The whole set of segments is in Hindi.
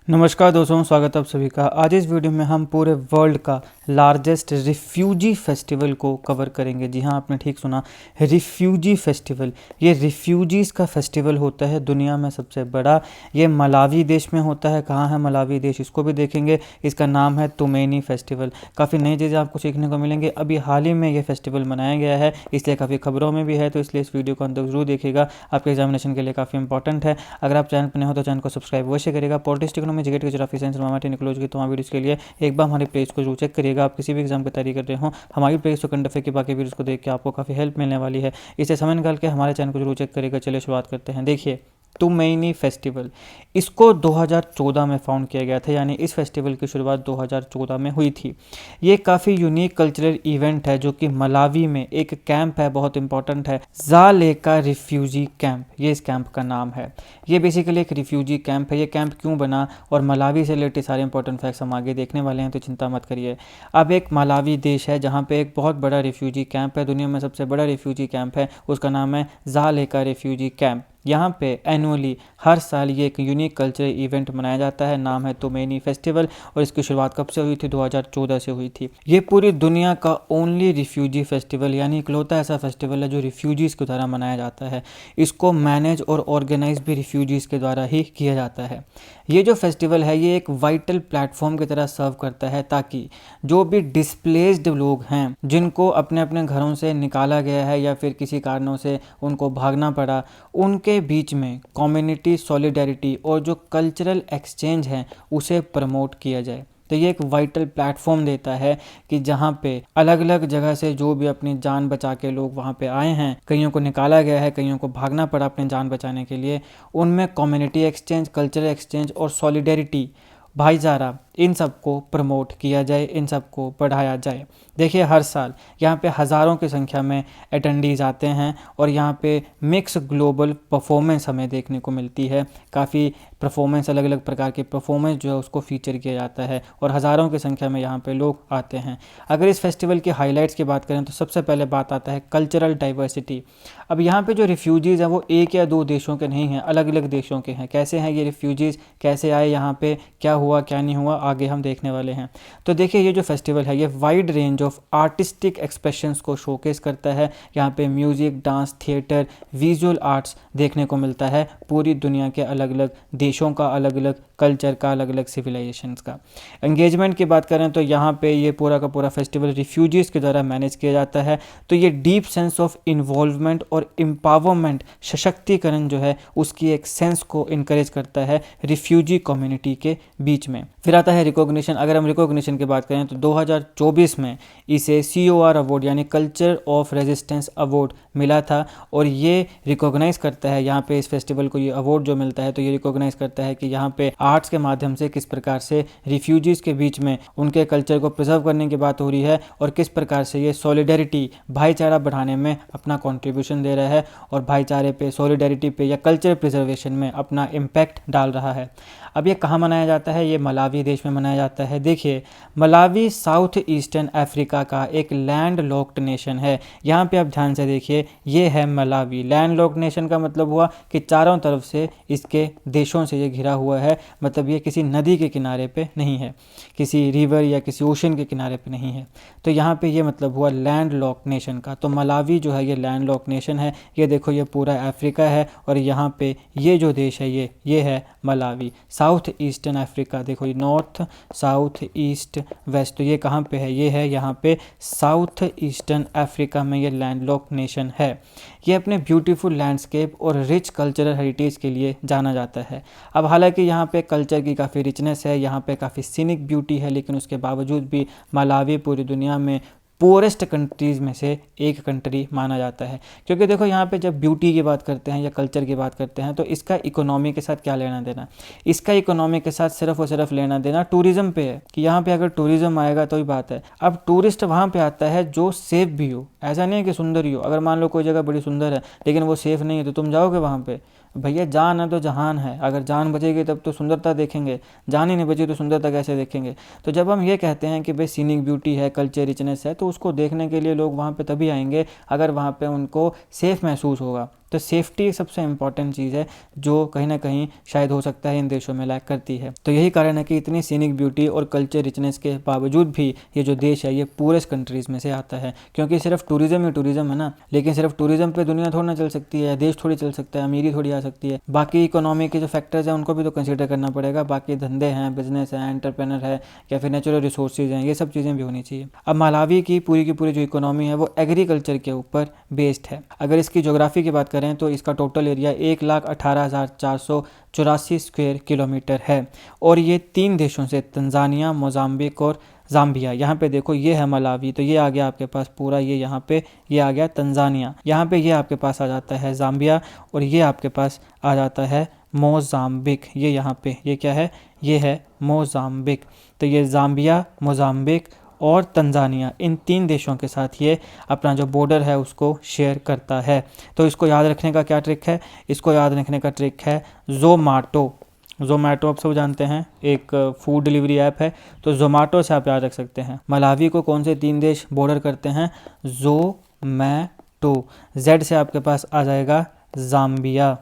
नमस्कार दोस्तों, स्वागत है आप सभी का। आज इस वीडियो में हम पूरे वर्ल्ड का लार्जेस्ट रिफ्यूजी फेस्टिवल को कवर करेंगे। जी हाँ, आपने ठीक सुना, रिफ्यूजी फेस्टिवल। ये रिफ्यूजीज़ का फेस्टिवल होता है दुनिया में सबसे बड़ा। ये मलावी देश में होता है। कहाँ है मलावी देश, इसको भी देखेंगे। इसका नाम है तुमेनी फेस्टिवल। काफ़ी नई चीज़ें आपको सीखने को मिलेंगे। अभी हाल ही में ये फेस्टिवल मनाया गया है, इसलिए काफ़ी खबरों में भी है, तो इसलिए इस वीडियो को अंत जरूर देखिएगा। आपके एग्जामिनेशन के लिए काफ़ी इंपॉर्टेंट है। अगर आप चैनल पर नए हो तो चैनल को सब्सक्राइब अवश्य करिएगा। Politics, economy, GK, geography, science, marketing, ecology की तमाम वीडियोस के लिए एक बार हमारे पेज को जरूर चेक करिएगा। आप किसी भी एग्जाम की तैयारी कर रहे हो, हमारी पेज को करंट अफेयर की बाकी वीडियोस को देख के आपको काफ़ी हेल्प मिलने वाली है। इसे समय निकाल के हमारे चैनल को जरूर चेक करिएगा। चलिए शुरुआत करते हैं। देखिए, तुमेनी फेस्टिवल, इसको 2014 में फाउंड किया गया था, यानी इस फेस्टिवल की शुरुआत 2014 में हुई थी। ये काफ़ी यूनिक कल्चरल इवेंट है जो कि मलावी में एक कैंप है, बहुत इंपॉर्टेंट है, ज़ालेका रिफ्यूजी कैंप, ये इस कैंप का नाम है। ये बेसिकली एक रिफ्यूजी कैंप है। ये कैंप क्यों बना और मलावी से रिलेटेड सारे इंपॉर्टेंट फैक्ट्स हम आगे देखने वाले हैं, तो चिंता मत करिए। अब एक मलावी देश है जहाँ पे एक बहुत बड़ा रिफ्यूजी कैंप है, दुनिया में सबसे बड़ा रिफ्यूजी कैंप है, उसका नाम है ज़ालेका रिफ्यूजी कैंप। यहाँ पे एनुअली हर साल ये एक यूनिक कल्चरल इवेंट मनाया जाता है, नाम है तुमेनी फेस्टिवल। और इसकी शुरुआत कब से हुई थी? 2014 से हुई थी। ये पूरी दुनिया का ओनली रिफ्यूजी फेस्टिवल, यानी इकलौता ऐसा फेस्टिवल है जो रिफ्यूजीज़ के द्वारा मनाया जाता है। इसको मैनेज और ऑर्गेनाइज भी रिफ्यूजीज़ के द्वारा ही किया जाता है। ये जो फेस्टिवल है ये एक वाइटल प्लेटफॉर्म की तरह सर्व करता है, ताकि जो भी डिस्प्लेस्ड लोग हैं, जिनको अपने अपने घरों से निकाला गया है या फिर किसी कारणों से उनको भागना पड़ा, उनके बीच में कम्युनिटी सॉलिडेरिटी और जो कल्चरल एक्सचेंज है उसे प्रमोट किया जाए। तो ये एक वाइटल प्लेटफॉर्म देता है कि जहाँ पे अलग अलग जगह से जो भी अपनी जान बचा के लोग वहाँ पे आए हैं, कईयों को निकाला गया है, कईयों को भागना पड़ा अपनी जान बचाने के लिए, उनमें कम्युनिटी एक्सचेंज, कल्चरल एक्सचेंज और सॉलिडेरिटी, भाईचारा, इन सब को प्रमोट किया जाए, इन सब को बढ़ाया जाए। देखिए, हर साल यहाँ पे हज़ारों की संख्या में अटेंडीज़ आते हैं और यहाँ पे मिक्स ग्लोबल परफॉर्मेंस हमें देखने को मिलती है। काफ़ी परफॉर्मेंस, अलग अलग प्रकार के परफॉर्मेंस जो है उसको फीचर किया जाता है और हज़ारों की संख्या में यहाँ पे लोग आते हैं। अगर इस फेस्टिवल की हाईलाइट्स की बात करें तो सबसे पहले बात आता है कल्चरल डाइवर्सिटी। अब यहाँ पे जो रिफ्यूजीज़ हैं वो एक या दो देशों के नहीं हैं, अलग अलग देशों के हैं। कैसे हैं ये रिफ्यूजीज़, कैसे आए यहाँ पे, क्या हुआ क्या नहीं हुआ, आगे हम देखने वाले हैं। तो देखिए, ये जो फेस्टिवल है ये wide range of artistic expressions को शोकेस करता है। यहाँ पे music, dance, theatre, visual arts देखने को मिलता है, पूरी दुनिया के अलग अलग देशों का, अलग अलग कल्चर का, अलग अलग सिविलाइजेशंस का। एंगेजमेंट की बात करें तो यहाँ पे ये पूरा का पूरा फेस्टिवल रिफ्यूजीज़ के द्वारा मैनेज किया जाता है। तो ये डीप सेंस ऑफ इन्वॉल्वमेंट और एम्पावरमेंट, सशक्तिकरण जो है उसकी एक सेंस को इनकरेज करता है रिफ्यूजी कम्युनिटी के बीच में। फिर आता है रिकॉग्निशन। अगर हम रिकॉग्निशन की बात करें तो 2024 में इसे COR अवार्ड यानी कल्चर ऑफ रेजिस्टेंस अवार्ड मिला था, और ये रिकॉग्नाइज करता है, यहाँ पे इस फेस्टिवल को ये अवार्ड जो मिलता है तो ये रिकॉग्नाइज करता है कि यहाँ पे आर्ट्स के माध्यम से किस प्रकार से रिफ्यूजीज़ के बीच में उनके कल्चर को प्रिजर्व करने की बात हो रही है और किस प्रकार से ये सॉलिडेरिटी, भाईचारा बढ़ाने में अपना कॉन्ट्रीब्यूशन दे रहा है और भाईचारे पे, सॉलिडेरिटी पे या कल्चर प्रिजर्वेशन में अपना इम्पैक्ट डाल रहा है। अब ये कहाँ मनाया जाता है? ये मलावी देश में मनाया जाता है। देखिए, मलावी साउथ ईस्टर्न अफ्रीका का एक लैंड लॉक्ड नेशन है। यहाँ पे आप ध्यान से देखिए, ये है मलावी। लैंड लॉक्ड नेशन का मतलब हुआ कि चारों तरफ से इसके देशों से ये घिरा हुआ है, मतलब ये किसी नदी के किनारे पे नहीं है, किसी रिवर या किसी ओशन के किनारे पे नहीं है। तो यहाँ पे ये मतलब हुआ लैंड लॉक्ड नेशन का। तो मलावी जो है ये लैंड लॉक्ड नेशन है। ये देखो, ये पूरा अफ्रीका है और यहाँ पे ये जो देश है ये है मलावी, साउथ ईस्टर्न अफ्रीका। देखो, ये नॉर्थ, साउथ, ईस्ट, वेस्ट, तो ये कहाँ पे है? ये है यहाँ पे साउथ ईस्टर्न अफ्रीका में ये लैंडलॉक्ड नेशन है। ये अपने ब्यूटीफुल लैंडस्केप और रिच कल्चरल हेरिटेज के लिए जाना जाता है। अब हालांकि यहाँ पे कल्चर की काफ़ी रिचनेस है, यहाँ पे काफ़ी सीनिक ब्यूटी है, लेकिन उसके बावजूद भी मलावी पूरी दुनिया में पुअरेस्ट कंट्रीज़ में से एक कंट्री माना जाता है। क्योंकि देखो, यहाँ पे जब ब्यूटी की बात करते हैं या कल्चर की बात करते हैं तो इसका इकोनॉमी के साथ क्या लेना देना? इसका इकोनॉमी के साथ सिर्फ और सिर्फ लेना देना टूरिज़्म पे है, कि यहाँ पे अगर टूरिज़्म आएगा तो ही बात है। अब टूरिस्ट वहाँ पे आता है जो सेफ भी हो, ऐसा नहीं है कि सुंदर ही हो। अगर मान लो कोई जगह बड़ी सुंदर है लेकिन वो सेफ़ नहीं है तो तुम जाओगे वहाँ पे? भैया, जान है तो जहान है। अगर जान बचेगी तब तो सुंदरता देखेंगे, जान ही नहीं बची तो सुंदरता कैसे देखेंगे? तो जब हम ये कहते हैं कि भाई सीनिक ब्यूटी है, कल्चर रिचनेस है, तो उसको देखने के लिए लोग वहाँ पे तभी आएंगे अगर वहाँ पे उनको सेफ़ महसूस होगा। तो सेफ्टी सबसे इंपॉर्टेंट चीज़ है जो कहीं ना कहीं शायद हो सकता है इन देशों में लैक करती है। तो यही कारण है कि इतनी सीनिक ब्यूटी और कल्चर रिचनेस के बावजूद भी ये जो देश है ये पूरेस्ट कंट्रीज़ में से आता है, क्योंकि सिर्फ टूरिज्म ही टूरिज्म है ना। लेकिन सिर्फ टूरिज्म पे दुनिया थोड़ी ना चल सकती है, देश थोड़ी चल सकता है, अमीरी थोड़ी आ सकती है। बाकी इकोनॉमी के जो फैक्टर्स हैं उनको भी तो कंसिडर करना पड़ेगा। बाकी धंधे हैं, बिजनेस है, एंटरप्रेनर है या फिर नेचुरल रिसोर्सेज हैं, ये सब चीज़ें भी होनी चाहिए। अब मलावी की पूरी जो इकोनॉमी है वो एग्रीकल्चर के ऊपर बेस्ड है। अगर इसकी ज्योग्राफी की बात करें तो इसका टोटल एरिया 1,18,484 स्क्वायर किलोमीटर है और ये 3 देशों से तंजानिया, मोजाम्बिक और ज़ाम्बिया, यहाँ पे देखो ये है मलावी, तो ये आ गया आपके पास पूरा, ये यहाँ पे ये आ गया तंजानिया, यहाँ पे ये आपके पास आ जाता है ज़ाम्बिया और ये आपके पास आ जाता है मोजाम्बिक। ये यहाँ पे ये क्या है, ये है मोजाम्बिक। तो ये ज़ाम्बिया, मोजाम्बिक और तंजानिया, इन 3 देशों के साथ ये अपना जो बॉर्डर है उसको शेयर करता है। तो इसको याद रखने का क्या ट्रिक है, इसको याद रखने का ट्रिक है ज़ोमाटो। ज़ोमैटो आप सब जानते हैं, एक फूड डिलीवरी ऐप है, तो ज़ोमैटो से आप याद रख सकते हैं। मलावी को कौन से 3 देश बॉर्डर करते हैं, ज़ोमैटो। जेड से आपके पास आ जाएगा ज़ाम्बिया,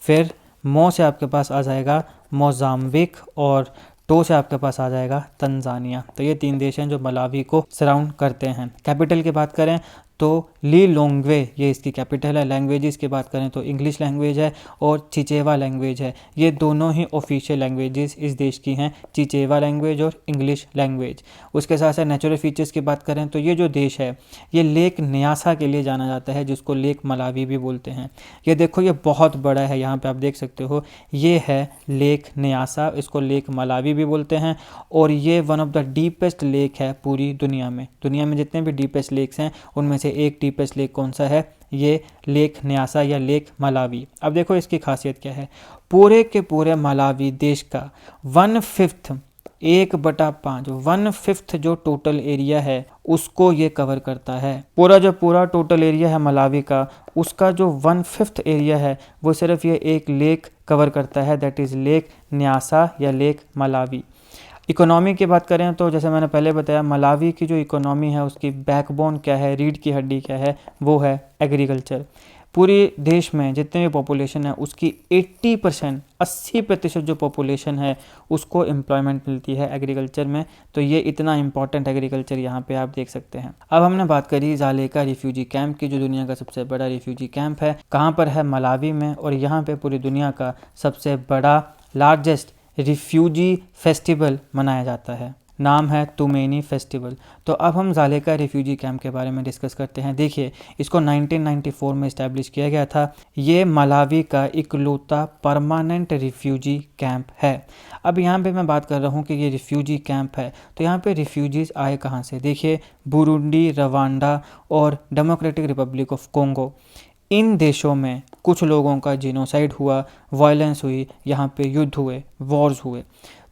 फिर मो से आपके पास आ जाएगा मोजाम्बिक और टो से आपके पास आ जाएगा तंजानिया। तो ये 3 देश हैं जो मलावी को सराउंड करते हैं। कैपिटल की बात करें तो लिलोंग्वे ये इसकी कैपिटल है। लैंग्वेजेस की बात करें तो इंग्लिश लैंग्वेज है और चिचेवा लैंग्वेज है। ये दोनों ही ऑफिशियल लैंग्वेजेस इस देश की हैं, चिचेवा लैंग्वेज और इंग्लिश लैंग्वेज। उसके साथ साथ नेचुरल फीचर्स की बात करें तो ये जो देश है ये लेक न्यासा के लिए जाना जाता है, जिसको लेक मलावी भी बोलते हैं। ये देखो ये बहुत बड़ा है, यहाँ पे आप देख सकते हो ये है लेक न्यासा, इसको लेक मलावी भी बोलते हैं और ये one of the deepest lake है पूरी दुनिया में। दुनिया में जितने भी डीपेस्ट लेक्स हैं उनमें से एक डीपेस्ट लेक कौन सा है, ये लेक न्यासा या लेक मलावी। अब देखो इसकी खासियत क्या है, पूरे के पूरे मलावी देश का 1/5 1/5 1/5 जो टोटल एरिया है उसको ये कवर करता है। जो पूरा टोटल एरिया है मलावी का, उसका जो 1/5 एरिया है वो सिर्फ ये एक लेक कवर करता है, दैट इज़ लेक न्यासा या लेक मलावी। इकोनॉमी की बात करें तो जैसे मैंने पहले बताया, मलावी की जो इकोनॉमी है उसकी बैकबोन क्या है, रीढ़ की हड्डी क्या है, वो है एग्रीकल्चर। पूरे देश में जितने भी पॉपुलेशन है उसकी 80% जो पॉपुलेशन है उसको एम्प्लॉयमेंट मिलती है एग्रीकल्चर में। तो ये इतना इंपॉर्टेंट एग्रीकल्चर यहाँ पे आप देख सकते हैं। अब हमने बात करी ज़ालेका रिफ्यूजी कैंप की, जो दुनिया का सबसे बड़ा रिफ्यूजी कैंप है। कहाँ पर है, मलावी में, और यहाँ पे पूरी दुनिया का सबसे बड़ा लार्जेस्ट रिफ्यूजी फेस्टिवल मनाया जाता है, नाम है तुमेनी फेस्टिवल। तो अब हम ज़ालेका रिफ्यूजी कैंप के बारे में डिस्कस करते हैं। देखिए इसको 1994 में इस्टेब्लिश किया गया था। ये मलावी का इकलौता परमानेंट रिफ्यूजी कैंप है। अब यहाँ पे मैं बात कर रहा हूँ कि ये रिफ्यूजी कैंप है, तो यहाँ पे रिफ्यूजीज़ आए कहाँ से। देखिए बुरुंडी, रवांडा और डेमोक्रेटिक रिपब्लिक ऑफ कॉन्गो, इन देशों में कुछ लोगों का जीनोसाइड हुआ, वायलेंस हुई, यहाँ पे युद्ध हुए, वॉर्स हुए।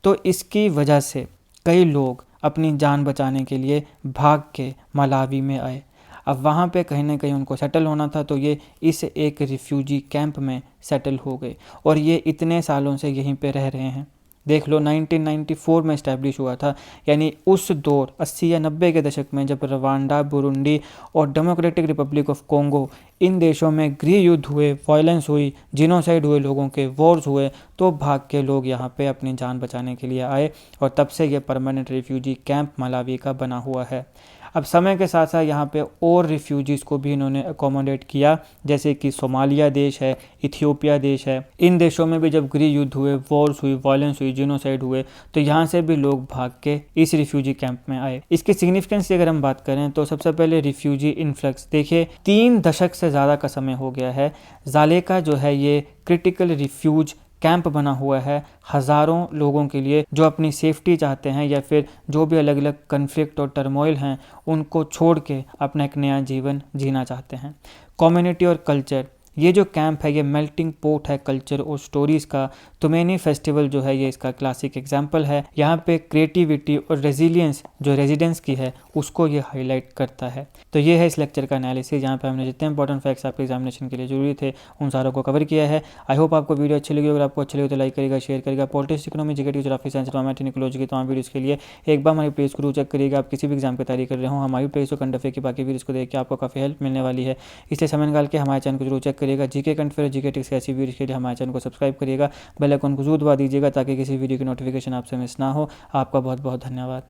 तो इसकी वजह से कई लोग अपनी जान बचाने के लिए भाग के मलावी में आए। अब वहाँ पे कहीं ना कहीं उनको सेटल होना था, तो ये इस एक रिफ्यूजी कैंप में सेटल हो गए और ये इतने सालों से यहीं पे रह रहे हैं। देख लो 1994 में इस्टेब्लिश हुआ था, यानी उस दौर 80 या 90 के दशक में जब रवांडा, बुरुंडी और डेमोक्रेटिक रिपब्लिक ऑफ कॉन्गो, इन देशों में गृह युद्ध हुए, वायलेंस हुई, जीनोसाइड हुए, लोगों के वॉर्स हुए, तो भाग के लोग यहाँ पे अपनी जान बचाने के लिए आए और तब से ये परमानेंट रिफ्यूजी कैंप मलावी का बना हुआ है। अब समय के साथ साथ यहाँ पे और रिफ्यूजीज़ को भी इन्होंने अकोमोडेट किया, जैसे कि सोमालिया देश है, इथियोपिया देश है। इन देशों में भी जब गृह युद्ध हुए, वॉर्स हुई, वायलेंस हुई, जीनोसाइड हुए, तो यहाँ से भी लोग भाग के इस रिफ्यूजी कैंप में आए। इसकी सिग्निफिकेंस की अगर हम बात करें तो सबसे पहले रिफ्यूजी इन्फ्लक्स, देखिए 3 दशक से ज़्यादा का समय हो गया है। ज़ालेका जो है ये क्रिटिकल रिफ्यूज कैंप बना हुआ है हज़ारों लोगों के लिए जो अपनी सेफ्टी चाहते हैं या फिर जो भी अलग अलग कन्फ्लिक्ट और टर्मोइल हैं उनको छोड़ के अपना एक नया जीवन जीना चाहते हैं। कम्युनिटी और कल्चर, ये जो कैंप है ये मेल्टिंग पोट है कल्चर और स्टोरीज़ का। तुमेनी फेस्टिवल जो है ये इसका क्लासिक एग्जाम्पल है। यहाँ पे क्रिएटिविटी और रेजिलियंस जो रेजिडेंस की है उसको ये हाईलाइट करता है। तो ये है इस लेक्चर का एनालिसिस, जहाँ पे हमने जितने इंपॉर्टेंट फैक्ट्स आपके एग्जामिनेशन के लिए जरूरी थे उन सारों को कवर किया है। आई होप आपको वीडियो अच्छी लगी। अगर आपको अच्छी लगी तो लाइक करिएगा, शेयर करिएगा। Politics, economy, GK, geography, science, environment, ecology की तमाम वीडियोज़ के लिए एक बार हमारी पेज को चेक करिएगा। आप किसी भी एग्जाम की तैयारी कर रहे हो, हमारी पेज को करंट अफेयर की बाकी वीडियोज़ को देख के आपको काफ़ी हेल्प मिलने वाली है, इसलिए समय निकाल के हमारे चैनल को जरूर चेक करिएगा। जीके कंट फिर जीके टिक्स ऐसी वीडियो के लिए हमारे चैनल को सब्सक्राइब करिएगा, बेल आइकन को जरूर दबा दीजिएगा ताकि किसी वीडियो की नोटिफिकेशन आपसे मिस ना हो। आपका बहुत बहुत धन्यवाद।